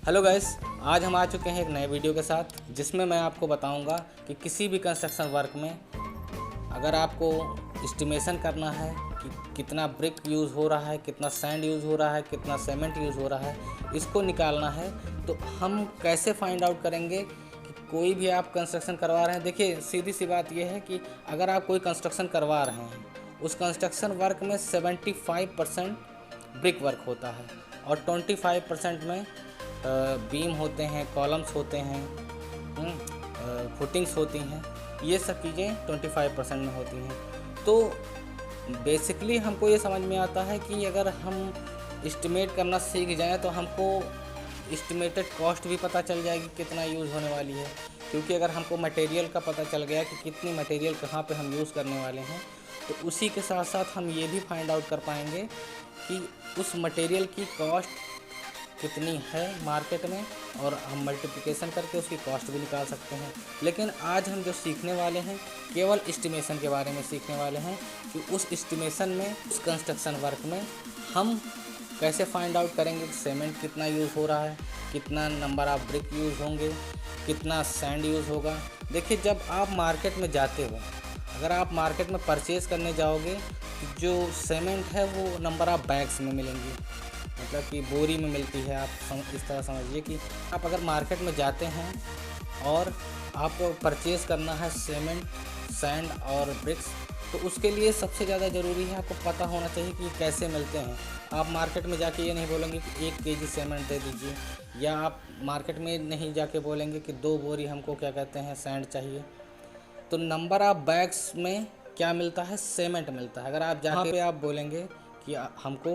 Hello guys, आज हम आ चुके हैं एक नए वीडियो के साथ जिसमें मैं आपको बताऊंगा कि किसी भी कंस्ट्रक्शन वर्क में अगर आपको एस्टिमेशन करना है कि कितना ब्रिक यूज़ हो रहा है, कितना सैंड यूज़ हो रहा है, कितना सीमेंट यूज़ हो रहा है, इसको निकालना है तो हम कैसे फाइंड आउट करेंगे कि कोई भी आप कंस्ट्रक्शन करवा रहे हैं। देखिए, सीधी सी बात यह है कि अगर आप कोई कंस्ट्रक्शन करवा रहे हैं, उस कंस्ट्रक्शन वर्क में 75% ब्रिक वर्क होता है और 25% में बीम होते हैं, कॉलम्स होते हैं, फुटिंग्स होती हैं। ये सब चीज़ें 25% में होती हैं। तो बेसिकली हमको ये समझ में आता है कि अगर हम इस्टीमेट करना सीख जाएं तो हमको इस्टीमेटेड कॉस्ट भी पता चल जाएगी कितना यूज़ होने वाली है। क्योंकि अगर हमको मटेरियल का पता चल गया कि कितनी मटेरियल कहाँ पे हम यूज़ करने वाले हैं, तो उसी के साथ साथ हम ये भी फाइंड आउट कर पाएंगे कि उस मटेरियल की कॉस्ट कितनी है मार्केट में, और हम मल्टीप्लिकेशन करके उसकी कॉस्ट भी निकाल सकते हैं। लेकिन आज हम जो सीखने वाले हैं केवल एस्टिमेशन के बारे में सीखने वाले हैं कि उस एस्टिमेशन में, उस कंस्ट्रक्शन वर्क में हम कैसे फाइंड आउट करेंगे कि सीमेंट कितना यूज़ हो रहा है, कितना नंबर ऑफ ब्रिक यूज़ होंगे, कितना सैंड यूज़ होगा। देखिए, जब आप मार्केट में जाते हो, अगर आप मार्केट में परचेज़ करने जाओगे तो जो सीमेंट है वो नंबर ऑफ बैग्स में मिलेंगी, मतलब कि बोरी में मिलती है। आप इस तरह समझिए कि आप अगर मार्केट में जाते हैं और आपको परचेज़ करना है सीमेंट, सैंड और ब्रिक्स, तो उसके लिए सबसे ज़्यादा ज़रूरी है आपको पता होना चाहिए कि कैसे मिलते हैं। आप मार्केट में जाके ये नहीं बोलेंगे कि 1 केजी सीमेंट दे दीजिए, या आप मार्केट में नहीं जाके बोलेंगे कि 2 बोरी हमको क्या कहते हैं सैंड चाहिए। तो नंबर ऑफ बैग्स में क्या मिलता है, सीमेंट मिलता है। अगर आप जहाँ पे आप बोलेंगे कि हमको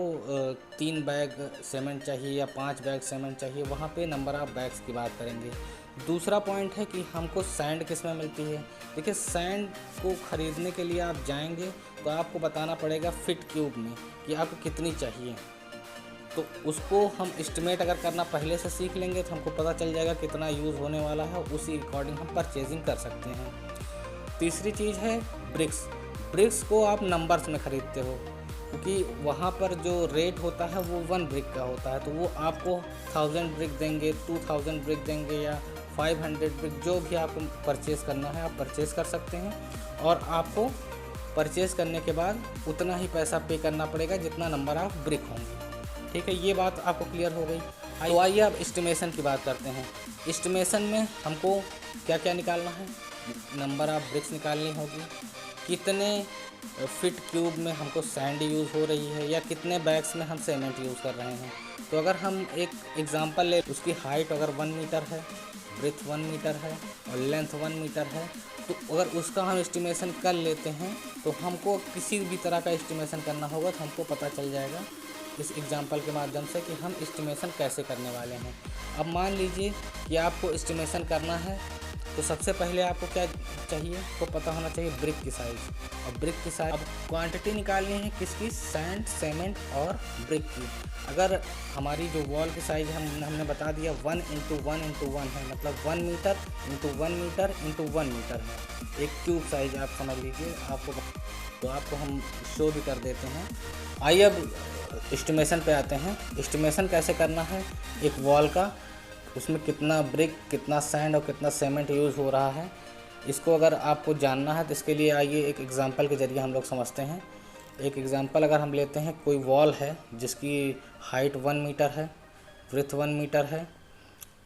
3 बैग सीमेंट चाहिए या 5 बैग सीमेंट चाहिए, वहाँ पे नंबर ऑफ बैग्स की बात करेंगे। दूसरा पॉइंट है कि हमको सैंड किस में मिलती है। देखिए, सैंड को ख़रीदने के लिए आप जाएंगे तो आपको बताना पड़ेगा फिट क्यूब में कि आपको कितनी चाहिए। तो उसको हम एस्टिमेट अगर करना पहले से सीख लेंगे तो हमको पता चल जाएगा कितना यूज़ होने वाला है, उसी अकॉर्डिंग हम परचेजिंग कर सकते हैं। तीसरी चीज़ है ब्रिक्स। ब्रिक्स को आप नंबर्स में ख़रीदते हो, क्योंकि वहाँ पर जो रेट होता है वो 1 ब्रिक का होता है। तो वो आपको 1000 ब्रिक देंगे, 2000 ब्रिक देंगे या 500 ब्रिक, जो भी आपको परचेज़ करना है आप परचेज़ कर सकते हैं। और आपको परचेज़ करने के बाद उतना ही पैसा पे करना पड़ेगा जितना नंबर ऑफ ब्रिक होंगे। ठीक है, ये बात आपको क्लियर हो गई। तो आइए अब एस्टिमेशन की बात करते हैं। एस्टिमेशन में हमको क्या क्या निकालना है, नंबर ऑफ ब्रिक्स निकालनी होगी, कितने फिट क्यूब में हमको सैंड यूज़ हो रही है, या कितने बैग्स में हम सीमेंट यूज़ कर रहे हैं। तो अगर हम एक एग्ज़ाम्पल ले, उसकी हाइट अगर 1 मीटर है, ब्रेथ 1 मीटर है और लेंथ 1 मीटर है, तो अगर उसका हम एस्टिमेशन कर लेते हैं तो हमको किसी भी तरह का एस्टिमेशन करना होगा तो हमको पता चल जाएगा इस एग्ज़ाम्पल के माध्यम से कि हम एस्टिमेशन कैसे करने वाले हैं। अब मान लीजिए कि आपको एस्टिमेशन करना है, तो सबसे पहले आपको क्या चाहिए, तो पता होना चाहिए ब्रिक की साइज़। और ब्रिक की साइज़, अब क्वांटिटी निकालनी है किसकी, सैंड, सीमेंट और ब्रिक की। अगर हमारी जो वॉल की साइज़ हमने बता दिया 1 × 1 × 1 है, मतलब 1 मीटर × 1 मीटर × 1 मीटर है। एक क्यूब साइज़ आप समझ लीजिए। तो आपको हम शो भी कर देते हैं। आइए अब एस्टिमेशन पे आते हैं। एस्टिमेशन कैसे करना है एक वॉल का, उसमें कितना ब्रिक, कितना सैंड और कितना सीमेंट यूज़ हो रहा है, इसको अगर आपको जानना है तो इसके लिए आइए एक एग्ज़ाम्पल के ज़रिए हम लोग समझते हैं। एक एग्ज़ाम्पल अगर हम लेते हैं, कोई वॉल है जिसकी हाइट 1 मीटर है, ब्रेथ 1 मीटर है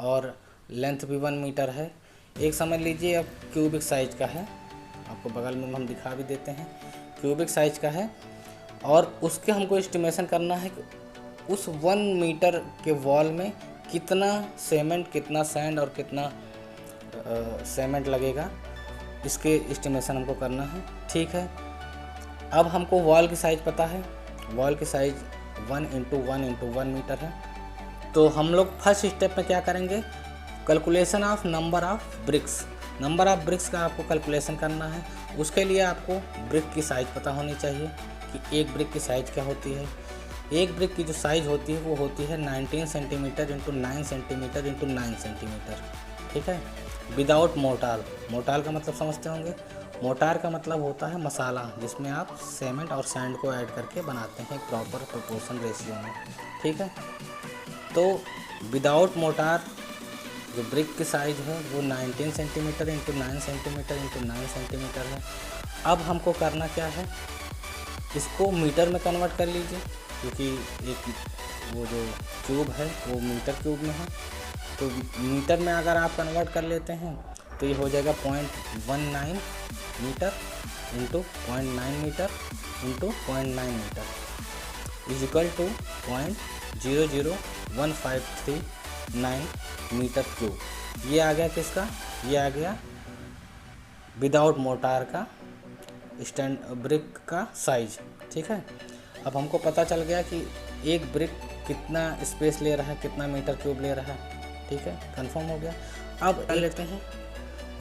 और लेंथ भी 1 मीटर है। एक समझ लीजिए अब क्यूबिक साइज़ का है, आपको बगल में हम दिखा भी देते हैं, क्यूबिक साइज़ का है। और उसके हमको एस्टिमेशन करना है कि उस 1 मीटर के वॉल में कितना सीमेंट, कितना सैंड और कितना सीमेंट लगेगा, इसके एस्टिमेशन हमको करना है। ठीक है, अब हमको वॉल की साइज़ पता है, वॉल की साइज़ 1 × 1 × 1 मीटर है। तो हम लोग फर्स्ट स्टेप में क्या करेंगे, calculation of number of BRICS. Number of BRICS का आपको कैलकुलेशन करना है। उसके लिए आपको ब्रिक की साइज़ पता होनी चाहिए कि एक ब्रिक की साइज़ क्या होती है। एक ब्रिक की जो साइज़ होती है वो होती है 19 सेंटीमीटर × 9 सेंटीमीटर × 9 सेंटीमीटर। ठीक है, विदाउट मोर्टार। मोर्टार का मतलब समझते होंगे। मोर्टार का मतलब होता है मसाला, जिसमें आप सीमेंट और सैंड को ऐड करके बनाते हैं प्रॉपर प्रोपोर्शन रेशियो में। ठीक है, तो विदाउट मोटार जो ब्रिक की साइज़ है वो 19 centimetre into 9 centimetre into 9 centimetre है। अब हमको करना क्या है, इसको मीटर में कन्वर्ट कर लीजिए, क्योंकि एक वो जो क्यूब है वो मीटर क्यूब में है। तो मीटर में अगर आप कन्वर्ट कर लेते हैं तो ये हो जाएगा 0.19 metre into 0.9 metre into 0.9 metre is equal to 0.00153 metre cube. ये आ गया किसका, ये आ गया विदाउट मोटार का स्टैंड ब्रिक का साइज। ठीक है, अब हमको पता चल गया कि एक ब्रिक कितना स्पेस ले रहा है, कितना मीटर क्यूब ले रहा है। ठीक है, कंफर्म हो गया। अब निकाल लेते हैं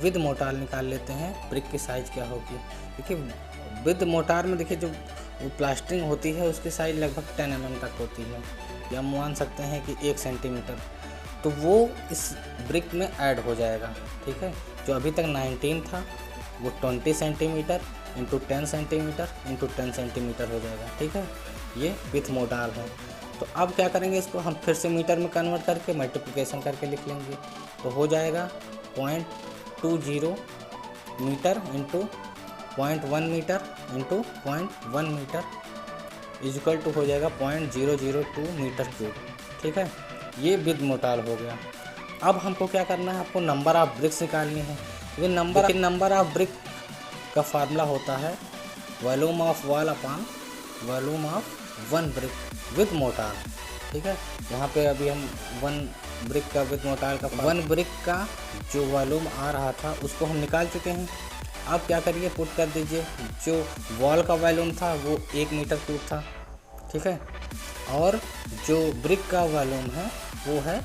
विद मोटार, निकाल लेते हैं ब्रिक की साइज़ क्या होगी, क्योंकि विद मोटार में देखिए जो वो प्लास्टरिंग होती है उसकी साइज़ लगभग 10 mm तक होती है, या हम मान सकते हैं कि 1 सेंटीमीटर, तो वो इस ब्रिक में ऐड हो जाएगा। ठीक है, जो अभी तक 19 था वो 20 centimetre into 10 centimetre into 10 centimetre हो जाएगा। ठीक है, ये विथ मोटार है। तो अब क्या करेंगे, इसको हम फिर से मीटर में कन्वर्ट करके मल्टीप्लिकेशन करके लिख लेंगे, तो हो जाएगा 0.20 metre into 0.1 metre into 0.1 metre is equal to हो जाएगा 0.002 मीटर क्यूब। ठीक है, ये विद मोटार हो गया। अब हमको क्या करना है, आपको नंबर ऑफ ब्रिक्स निकालनी है। ये नंबर ऑफ ब्रिक का फार्मूला होता है volume of wall upon volume of one brick with motor. ठीक है, यहाँ पे अभी हम वन ब्रिक का विद मोटार का वन ब्रिक का जो वॉल्यूम आ रहा था उसको हम निकाल चुके हैं। अब क्या करिए, पुट कर दीजिए, जो वॉल का वॉल्यूम था वो 1 मीटर क्यूब था। ठीक है, और जो ब्रिक का वॉल्यूम है वो है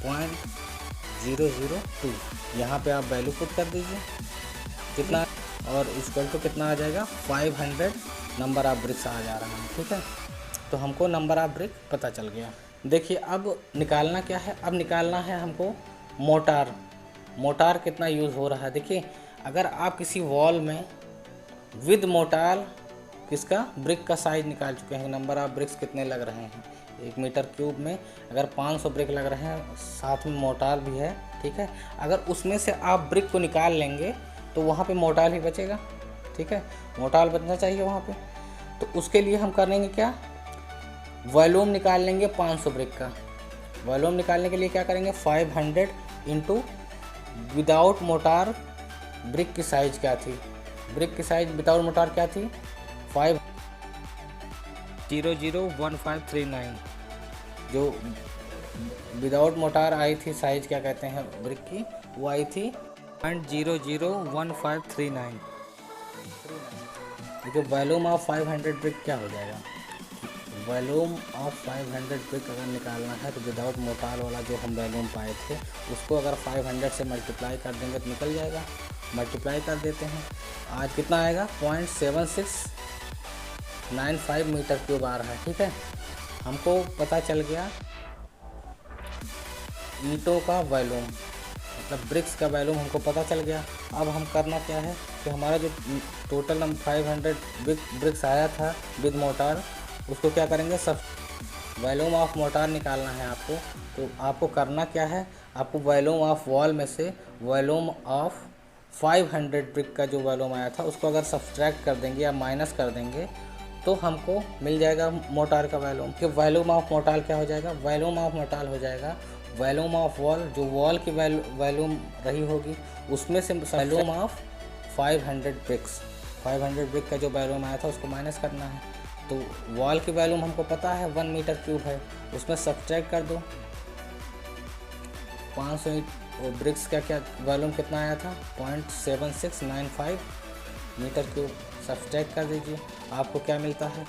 0.002। यहाँ पे आप वैल्यू पुट कर दीजिए कितना, और इक्वल टू कितना आ जाएगा 500 नंबर ऑफ ब्रिक्स आ जा रहा है। ठीक है, तो हमको नंबर ऑफ ब्रिक पता चल गया। देखिए अब निकालना क्या है, अब निकालना है हमको मोटार। मोटार कितना यूज़ हो रहा है। देखिए अगर आप किसी वॉल में विद मोटार किसका ब्रिक का साइज निकाल चुके हैं, नंबर ऑफ ब्रिक्स कितने लग रहे हैं 1 मीटर क्यूब में, अगर 500 ब्रिक लग रहे हैं, साथ में मोटार भी है। ठीक है, अगर उसमें से आप ब्रिक को निकाल लेंगे तो वहाँ पे मोटार ही बचेगा। ठीक है, मोटार बचना चाहिए वहाँ पे। तो उसके लिए हम करेंगे क्या, वॉल्यूम निकाल लेंगे 500 ब्रिक का। वॉल्यूम निकालने के लिए क्या करेंगे, 500 इंटू विदाउट मोटार ब्रिक की साइज़ क्या थी, ब्रिक की साइज़ विदाउट मोटार क्या थी 5001539, जो विदाउट मोटार आई थी साइज़ क्या कहते हैं ब्रिक की, वो आई थी 0.001539। देखिए वॉल्यूम ऑफ 500 ब्रिक क्या हो जाएगा, वॉल्यूम ऑफ 500 ब्रिक अगर निकालना है तो विदाउट मोटार वाला जो हम वॉल्यूम पाए थे उसको अगर 500 से मल्टीप्लाई कर देंगे तो निकल जाएगा। मल्टीप्लाई कर देते हैं, आज कितना आएगा 0.7695 मीटर क्यूब आ रहा है। ठीक है, हमको पता चल गया ईंटों का वॉल्यूम, मतलब ब्रिक्स का वॉल्यूम हमको पता चल गया। अब हम करना क्या है कि हमारा जो टोटल हम 500 ब्रिक्स आया था विद मोटार, उसको क्या करेंगे, सब वॉल्यूम ऑफ मोटार निकालना है आपको। तो आपको करना क्या है, आपको वॉल्यूम ऑफ वॉल में से वॉल्यूम ऑफ 500 ब्रिक का जो वॉल्यूम आया था उसको अगर सब्सट्रैक्ट कर देंगे या माइनस कर देंगे तो हमको मिल जाएगा मोटार का वॉल्यूम। कि वॉल्यूम ऑफ मोटार क्या हो जाएगा, वॉल्यूम ऑफ मोटार हो जाएगा वॉल्यूम ऑफ वॉल, जो वॉल की वॉल्यूम रही होगी उसमें से वॉल्यूम ऑफ 500 ब्रिक्स, 500 ब्रिक का जो वॉल्यूम आया था उसको माइनस करना है। तो वॉल की वॉल्यूम हमको पता है 1 मीटर क्यूब है, उसमें सब्सट्रैक्ट कर दो 500 ब्रिक्स का क्या वॉल्यूम कितना आया था 0.7695 मीटर क्यूब, सब्सट्रैक्ट कर दीजिए, आपको क्या मिलता है,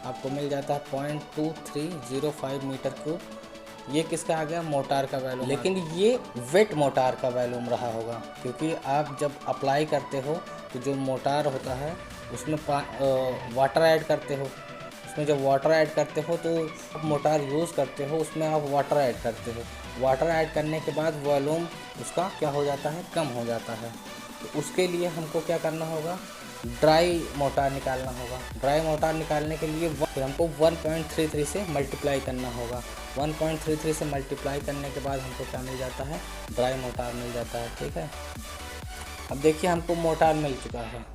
आपको मिल जाता है 0.2305 मीटर क्यूब। ये किसका आ गया, मोटार का वॉल्यूम। लेकिन ये वेट मोटार का वॉल्यूम रहा होगा, क्योंकि आप जब अप्लाई करते हो तो जो मोटार होता है उसमें वाटर ऐड करते हो, उसमें जब वाटर ऐड करते हो तो आप मोटार यूज़ करते हो उसमें आप वाटर ऐड करते हो, वाटर ऐड करने के बाद वॉल्यूम उसका क्या हो जाता है, कम हो जाता है। तो उसके लिए हमको क्या करना होगा, ड्राई मोटार निकालना होगा। ड्राई मोटार निकालने के लिए फिर हमको 1.33 से मल्टीप्लाई करना होगा। 1.33 से मल्टीप्लाई करने के बाद हमको क्या मिल जाता है, ड्राई मोटार मिल जाता है। ठीक है, अब देखिए हमको मोटार मिल चुका है,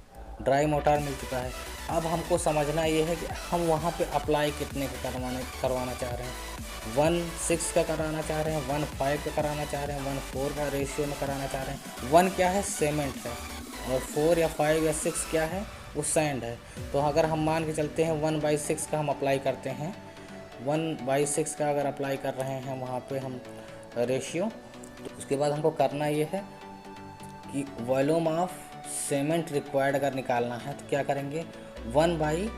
ड्राई मोटार मिल चुका है। अब हमको समझना ये है कि हम वहाँ पे अप्लाई कितने का करवाना चाह रहे हैं। 1:6 का कराना चाह रहे हैं, 1:5 का कराना चाह रहे हैं, 1:4 का रेशियो में कराना चाह रहे हैं। 1 क्या है, सीमेंट है, और 4 या 5 या 6 क्या है, वो सैंड है। तो अगर हम मान के चलते हैं 1/6 का हम अप्लाई करते हैं, 1/6 का अगर अप्लाई कर रहे हैं वहाँ पे हम रेशियो, तो उसके बाद हमको करना ये है कि वॉल्यूम ऑफ सीमेंट रिक्वायर्ड अगर निकालना है तो क्या करेंगे, 1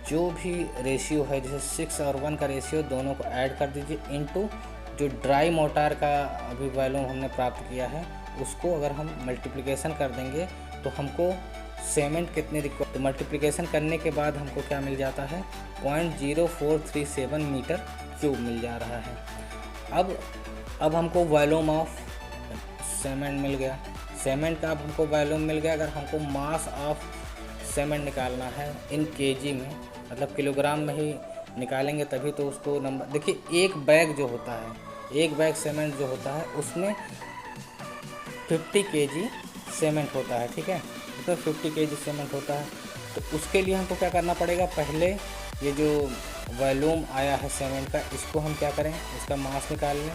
जो भी रेशियो है, जैसे 6 और 1 का रेशियो दोनों को ऐड कर दीजिए, इनटू जो ड्राई मोटार का अभी वॉल्यूम हमने प्राप्त किया है उसको अगर हम मल्टीप्लिकेशन कर देंगे तो हमको सीमेंट कितने रिक्वायर, तो मल्टीप्लिकेशन करने के बाद हमको क्या मिल जाता है, 0.0437 मीटर क्यूब मिल जा रहा है। अब हमको वॉल्यूम ऑफ सीमेंट मिल गया, सीमेंट का अब हमको वॉल्यूम मिल गया। अगर हमको मास ऑफ सीमेंट निकालना है इन केजी में, मतलब किलोग्राम में ही निकालेंगे तभी तो उसको नंबर, देखिए एक बैग जो होता है, एक बैग सीमेंट जो होता है उसमें 50 केजी सीमेंट होता है। ठीक है, तो 50 केजी सीमेंट होता है। तो उसके लिए हमको क्या करना पड़ेगा, पहले ये जो वॉल्यूम आया है सीमेंट का, इसको हम क्या करें, इसका मास निकाल लें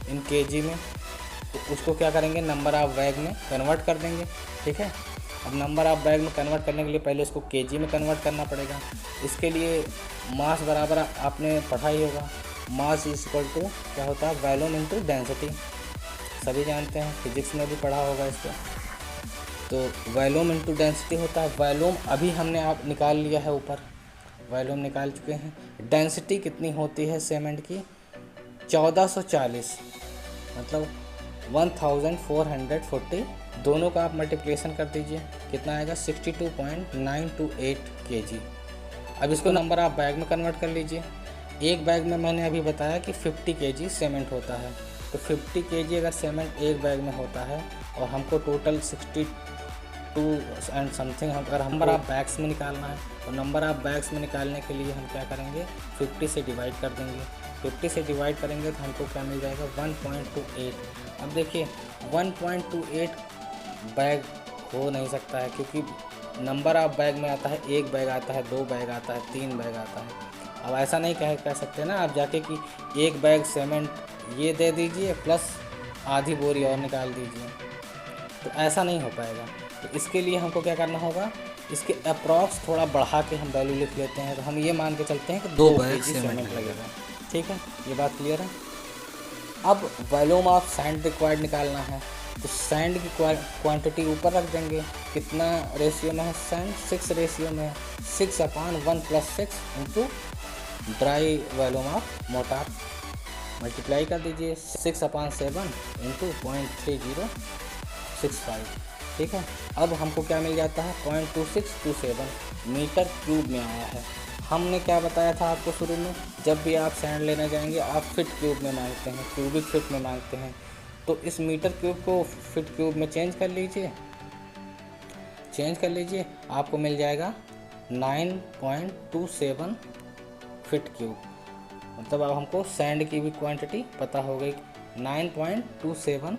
इन केजी में, तो उसको क्या करेंगे, नंबर ऑफ बैग में कन्वर्ट कर देंगे। ठीक है, अब नंबर ऑफ बैग में कन्वर्ट करने के लिए पहले इसको केजी में कन्वर्ट करना पड़ेगा। इसके लिए मास बराबर आपने पढ़ा ही होगा, मास इज इक्वल टू क्या होता है, वॉल्यूम इंटू डेंसिटी, सभी जानते हैं, फिजिक्स में भी पढ़ा होगा इसको। तो वॉल्यूम इंटू डेंसिटी होता है। वॉल्यूम अभी हमने आप निकाल लिया है, ऊपर वॉल्यूम निकाल चुके हैं। डेंसिटी कितनी होती है सीमेंट की, 1440, मतलब 1440, दोनों का आप मल्टीप्लिकेशन कर दीजिए, कितना आएगा, 62.928 kg। अब इसको नंबर आप बैग में कन्वर्ट कर लीजिए। एक बैग में मैंने अभी बताया कि 50 kg सीमेंट होता है, तो 50 kg अगर सीमेंट एक बैग में होता है और हमको टोटल 62 एंड समथिंग, अगर नंबर ऑफ बैग्स में निकालना है तो नंबर ऑफ बैग्स में निकालने के लिए हम क्या करेंगे, 50 से डिवाइड कर देंगे। 50 से डिवाइड करेंगे तो हमको क्या मिल जाएगा, 1.28। अब देखिए 1.28 बैग हो नहीं सकता है, क्योंकि नंबर ऑफ बैग में आता है, एक बैग आता है, 2 बैग आता है, 3 बैग आता है। अब ऐसा नहीं कह सकते ना आप जाके कि एक बैग सीमेंट ये दे दीजिए प्लस आधी बोरी और निकाल दीजिए, तो ऐसा नहीं हो पाएगा। तो इसके लिए हमको क्या करना होगा, इसके अप्रॉक्स थोड़ा बढ़ा के हम वैल्यू लिख लेते हैं। तो हम ये मान के चलते हैं कि 2 बैग सीमेंट लगेगा। ठीक है, ये बात क्लियर है। अब वॉल्यूम ऑफ सैंड रिक्वायर्ड निकालना है, तो सैंड की क्वांटिटी ऊपर रख देंगे। कितना रेशियो में है सैंड, 6 रेशियो में है, 6/1 + 6 into dry volume of motor, multiply कर दीजिए 6/7 इंटू 0.3065। ठीक है, अब हमको क्या मिल जाता है, 0.2627 मीटर क्यूब में आया है। हमने क्या बताया था आपको शुरू में, जब भी आप सैंड लेने जाएंगे आप फिट क्यूब में मांगते हैं, क्यूबिक फिट में मांगते हैं, तो इस मीटर क्यूब को फिट क्यूब में चेंज कर लीजिए, आपको मिल जाएगा 9.27 फिट क्यूब। मतलब अब हमको सैंड की भी क्वांटिटी पता हो गई, 9.27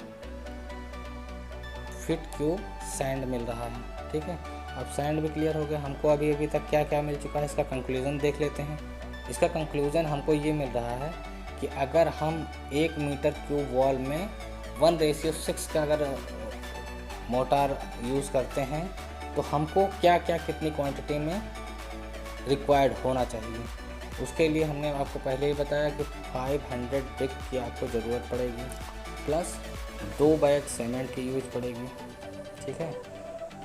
फिट क्यूब सैंड मिल रहा है। ठीक है, अब सैंड भी क्लियर हो गया। हमको अभी तक क्या क्या मिल चुका है, इसका कंक्लूज़न देख लेते हैं। इसका कंक्लूज़न हमको ये मिल रहा है कि अगर हम 1 मीटर क्यूब वॉल में 1:6 का अगर मोटार यूज़ करते हैं तो हमको क्या क्या कितनी क्वांटिटी में रिक्वायर्ड होना चाहिए। उसके लिए हमने आपको पहले ही बताया कि 500 ब्रिक की आपको ज़रूरत पड़ेगी, प्लस 2 बैग सीमेंट की यूज पड़ेगी। ठीक है,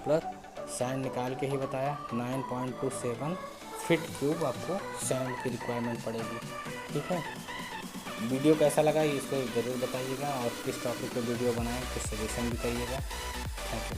प्लस सैंड निकाल के ही बताया 9.27 फिट क्यूब आपको सैंड की रिक्वायरमेंट पड़ेगी। ठीक है, वीडियो कैसा लगा इसको ज़रूर बताइएगा, और किस टॉपिक पे वीडियो बनाएं, किस सजेशन भी करिएगा। Thank you.